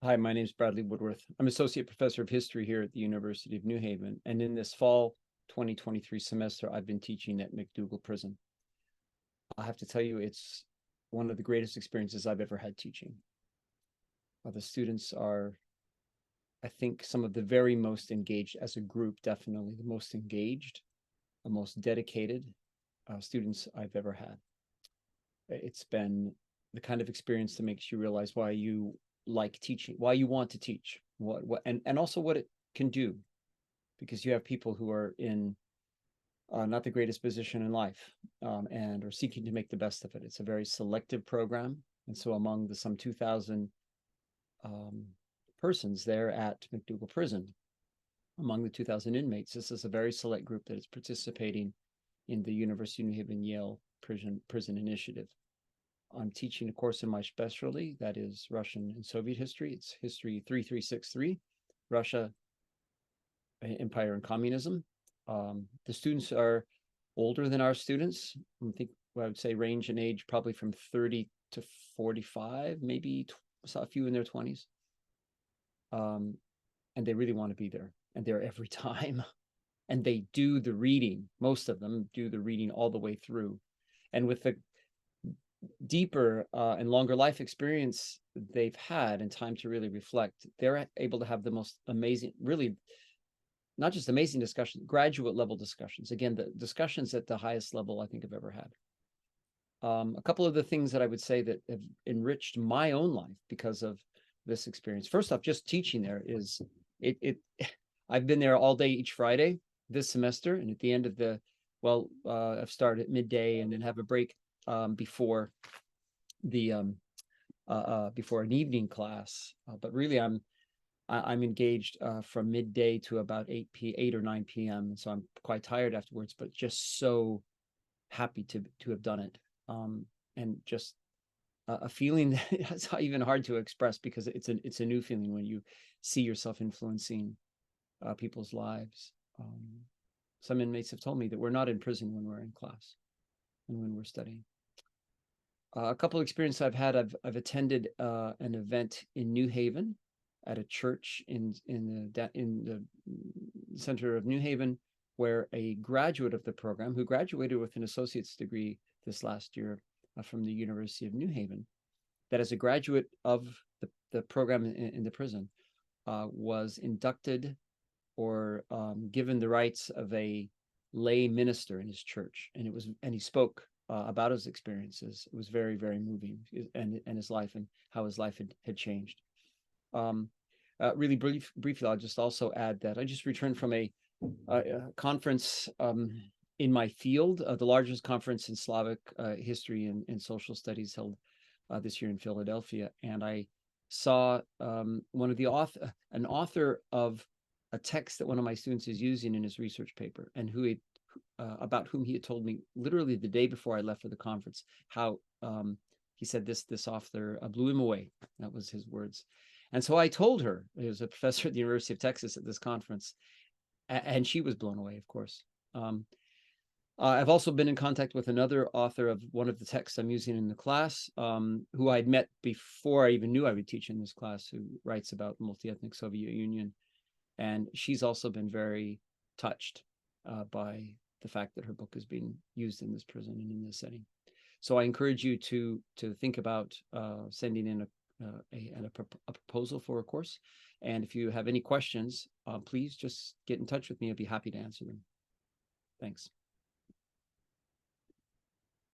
Hi, my name is Bradley Woodworth. I'm Associate Professor of History here at the University of New Haven, and in this fall 2023 semester, I've been teaching at MacDougall Prison. I have to tell you, it's one of the greatest experiences I've ever had teaching. The students are, I think, some of the very most engaged as a group, definitely the most engaged, the most dedicated students I've ever had. It's been the kind of experience that makes you realize why you like teaching, why you want to teach, and also what it can do, because you have people who are in not the greatest position in life and are seeking to make the best of it. It's a very selective program, and so among the some 2,000 um, persons there at MacDougall Prison, among the 2,000 inmates, this is a very select group that is participating in the University of New Haven Yale Prison Initiative. I'm teaching a course in my specialty, that is Russian and Soviet history. It's History 3363, Russia, Empire, and Communism. The students are older than our students. I think I would say range in age probably from 30 to 45, maybe saw a few in their 20s. And they really want to be there, and they're every time. And they do the reading. Most of them do the reading all the way through. And with the deeper and longer life experience they've had and time to really reflect, they're able to have the most amazing, really not just amazing discussions, graduate level discussions. Again, the discussions at the highest level I think I've ever had. A couple of the things that I would say that have enriched my own life because of this experience. First off, just teaching there is it. I've been there all day each Friday this semester, and at the end of the I've started at midday and then have a break before the before an evening class. But really, I'm engaged from midday to about 8 or 9 p.m. So I'm quite tired afterwards, but just so happy to have done it. And just a feeling that it's even hard to express, because it's a new feeling when you see yourself influencing people's lives. Some inmates have told me that we're not in prison when we're in class and when we're studying. A couple of experiences I've had, I've attended an event in New Haven at a church in the center of New Haven, where a graduate of the program, who graduated with an associate's degree this last year from the University of New Haven, that as a graduate of the program in the prison, was inducted or given the rights of a lay minister in his church, and he spoke about his experiences. It was very, very moving, and his life and how his life had changed. Really briefly, I'll just also add that I just returned from a conference in my field, the largest conference in Slavic history and social studies held this year in Philadelphia, and I saw one of the an author of a text that one of my students is using in his research paper, and about whom he had told me literally the day before I left for the conference, how he said this author blew him away. That was his words. And so I told her, he was a professor at the University of Texas at this conference, and she was blown away, of course. I've also been in contact with another author of one of the texts I'm using in the class, who I'd met before I even knew I would teach in this class, who writes about multi-ethnic Soviet Union. And she's also been very touched by the fact that her book is being used in this prison and in this setting. So I encourage you to think about sending in a proposal for a course. And if you have any questions, please just get in touch with me. I'd be happy to answer them. Thanks.